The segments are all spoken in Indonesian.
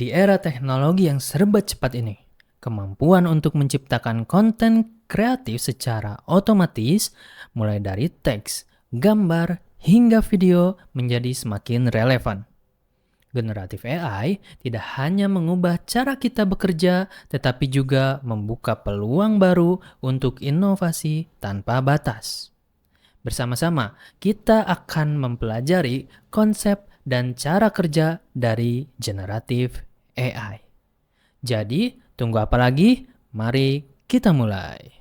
Di era teknologi yang serba cepat ini, kemampuan untuk menciptakan konten kreatif secara otomatis, mulai dari teks, gambar, hingga video menjadi semakin relevan. Generatif AI tidak hanya mengubah cara kita bekerja, tetapi juga membuka peluang baru untuk inovasi tanpa batas. Bersama-sama, kita akan mempelajari konsep dan cara kerja dari generatif AI. Jadi, tunggu apa lagi? Mari kita mulai.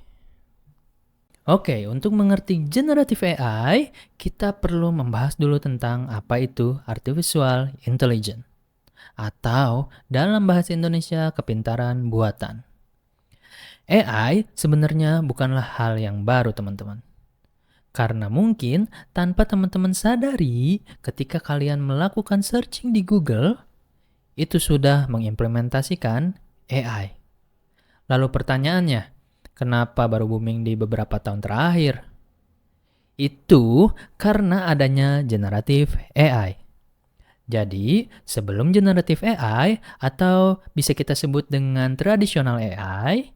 Oke, untuk mengerti generatif AI, kita perlu membahas dulu tentang apa itu artificial intelligence, atau dalam bahasa Indonesia kepintaran buatan. AI sebenarnya bukanlah hal yang baru, teman-teman. Karena mungkin tanpa teman-teman sadari, ketika kalian melakukan searching di Google, itu sudah mengimplementasikan AI. Lalu pertanyaannya, kenapa baru booming di beberapa tahun terakhir? Itu karena adanya generatif AI. Jadi, sebelum generatif AI atau bisa kita sebut dengan tradisional AI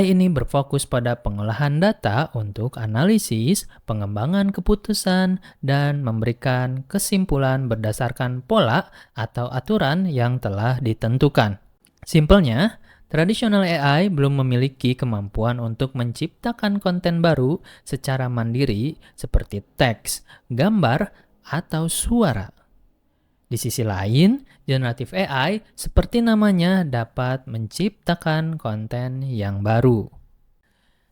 ini berfokus pada pengolahan data untuk analisis, pengembangan keputusan, dan memberikan kesimpulan berdasarkan pola atau aturan yang telah ditentukan. Simpelnya, tradisional AI belum memiliki kemampuan untuk menciptakan konten baru secara mandiri seperti teks, gambar, atau suara. Di sisi lain, generatif AI seperti namanya dapat menciptakan konten yang baru.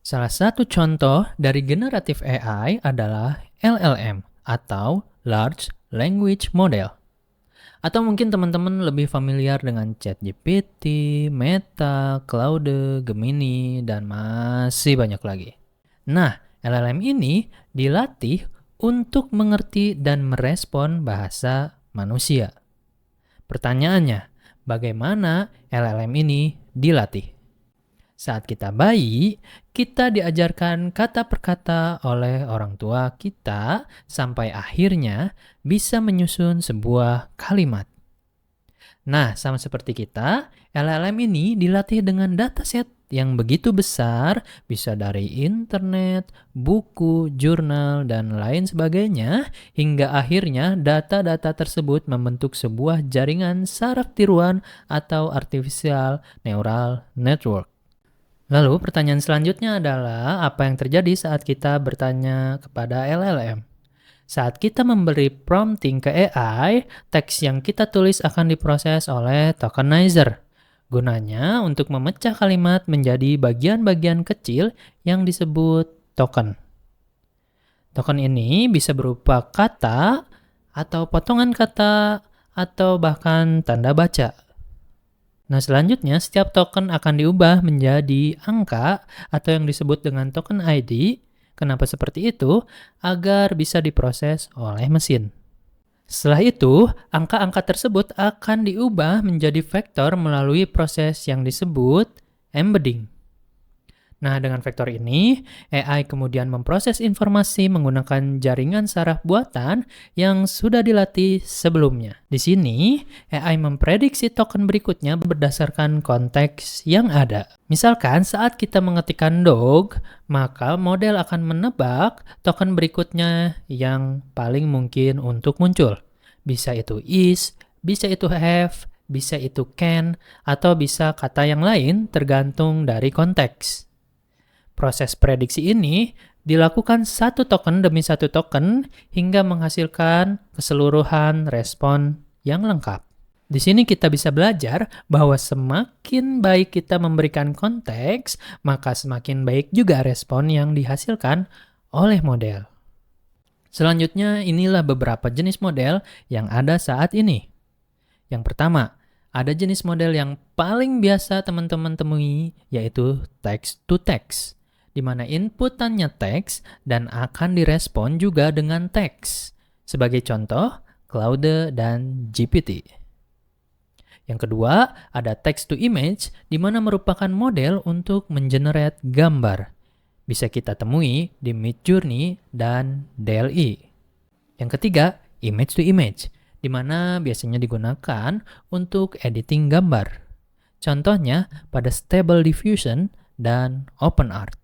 Salah satu contoh dari generatif AI adalah LLM atau Large Language Model. Atau mungkin teman-teman lebih familiar dengan ChatGPT, Meta, Claude, Gemini, dan masih banyak lagi. Nah, LLM ini dilatih untuk mengerti dan merespon bahasa manusia. Pertanyaannya, bagaimana LLM ini dilatih? Saat kita bayi, kita diajarkan kata per kata oleh orang tua kita sampai akhirnya bisa menyusun sebuah kalimat. Nah, sama seperti kita, LLM ini dilatih dengan dataset yang begitu besar, bisa dari internet, buku, jurnal, dan lain sebagainya, hingga akhirnya data-data tersebut membentuk sebuah jaringan saraf tiruan atau artificial neural network. Lalu pertanyaan selanjutnya adalah apa yang terjadi saat kita bertanya kepada LLM? Saat kita memberi prompting ke AI, teks yang kita tulis akan diproses oleh tokenizer. Gunanya untuk memecah kalimat menjadi bagian-bagian kecil yang disebut token. Token ini bisa berupa kata, atau potongan kata, atau bahkan tanda baca. Nah, selanjutnya setiap token akan diubah menjadi angka atau yang disebut dengan token ID. Kenapa seperti itu? Agar bisa diproses oleh mesin. Setelah itu, angka-angka tersebut akan diubah menjadi vektor melalui proses yang disebut embedding. Nah, dengan vektor ini, AI kemudian memproses informasi menggunakan jaringan saraf buatan yang sudah dilatih sebelumnya. Di sini, AI memprediksi token berikutnya berdasarkan konteks yang ada. Misalkan saat kita mengetikkan dog, maka model akan menebak token berikutnya yang paling mungkin untuk muncul. Bisa itu is, bisa itu have, bisa itu can, atau bisa kata yang lain tergantung dari konteks. Proses prediksi ini dilakukan satu token demi satu token hingga menghasilkan keseluruhan respon yang lengkap. Di sini kita bisa belajar bahwa semakin baik kita memberikan konteks, maka semakin baik juga respon yang dihasilkan oleh model. Selanjutnya, inilah beberapa jenis model yang ada saat ini. Yang pertama, ada jenis model yang paling biasa teman-teman temui, yaitu text to text, di mana inputannya teks dan akan direspon juga dengan teks. Sebagai contoh, Claude dan GPT. Yang kedua, ada text to image, di mana merupakan model untuk mengenerate gambar. Bisa kita temui di Midjourney dan DALL-E. Yang ketiga, image to image, di mana biasanya digunakan untuk editing gambar. Contohnya pada Stable Diffusion dan OpenArt.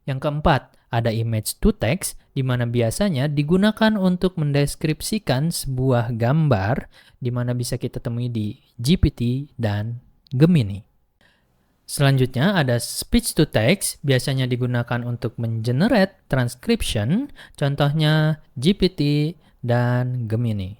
Yang keempat, ada image to text, di mana biasanya digunakan untuk mendeskripsikan sebuah gambar, di mana bisa kita temui di GPT dan Gemini. Selanjutnya ada speech to text, biasanya digunakan untuk mengenerate transcription, contohnya GPT dan Gemini.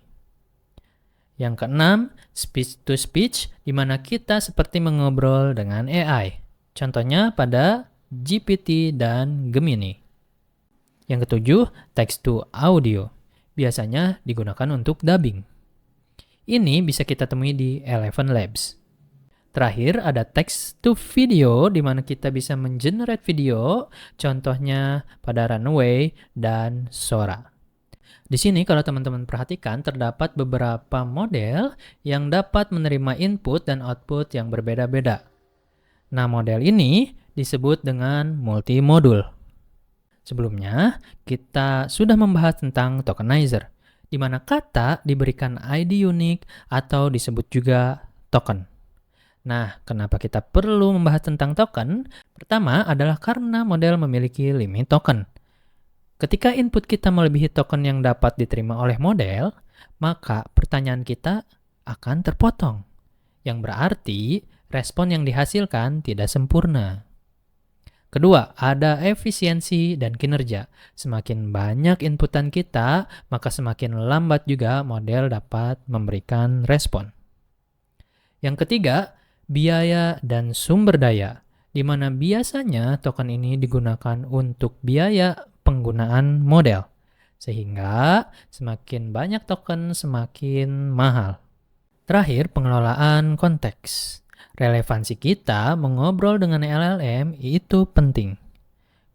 Yang keenam, speech to speech, di mana kita seperti mengobrol dengan AI, contohnya pada GPT dan Gemini. Yang ketujuh, text to audio, biasanya digunakan untuk dubbing. Ini bisa kita temui di Eleven Labs. Terakhir ada text to video, di mana kita bisa mengenerate video, contohnya pada Runway dan Sora. Di sini kalau teman-teman perhatikan terdapat beberapa model yang dapat menerima input dan output yang berbeda-beda. Nah, model ini disebut dengan multimodul. Sebelumnya, kita sudah membahas tentang tokenizer, di mana kata diberikan ID unik atau disebut juga token. Nah, kenapa kita perlu membahas tentang token? Pertama adalah karena model memiliki limit token. Ketika input kita melebihi token yang dapat diterima oleh model, maka pertanyaan kita akan terpotong, yang berarti respon yang dihasilkan tidak sempurna. Kedua, ada efisiensi dan kinerja. Semakin banyak inputan kita, maka semakin lambat juga model dapat memberikan respon. Yang ketiga, biaya dan sumber daya, di mana biasanya token ini digunakan untuk biaya penggunaan model, sehingga semakin banyak token semakin mahal. Terakhir, pengelolaan konteks. Relevansi kita mengobrol dengan LLM itu penting.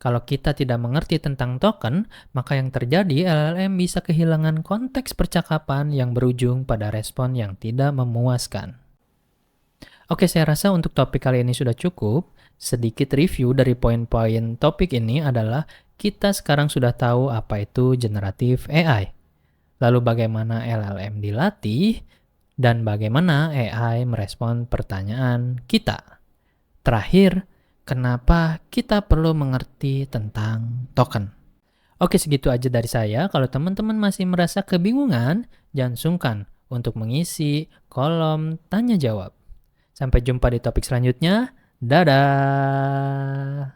Kalau kita tidak mengerti tentang token, maka yang terjadi LLM bisa kehilangan konteks percakapan yang berujung pada respon yang tidak memuaskan. Oke, saya rasa untuk topik kali ini sudah cukup. Sedikit review dari poin-poin topik ini adalah kita sekarang sudah tahu apa itu generative AI. Lalu bagaimana LLM dilatih, dan bagaimana AI merespon pertanyaan kita. Terakhir, kenapa kita perlu mengerti tentang token. Oke, segitu aja dari saya. Kalau teman-teman masih merasa kebingungan, jangan sungkan untuk mengisi kolom tanya jawab. Sampai jumpa di topik selanjutnya. Dadah!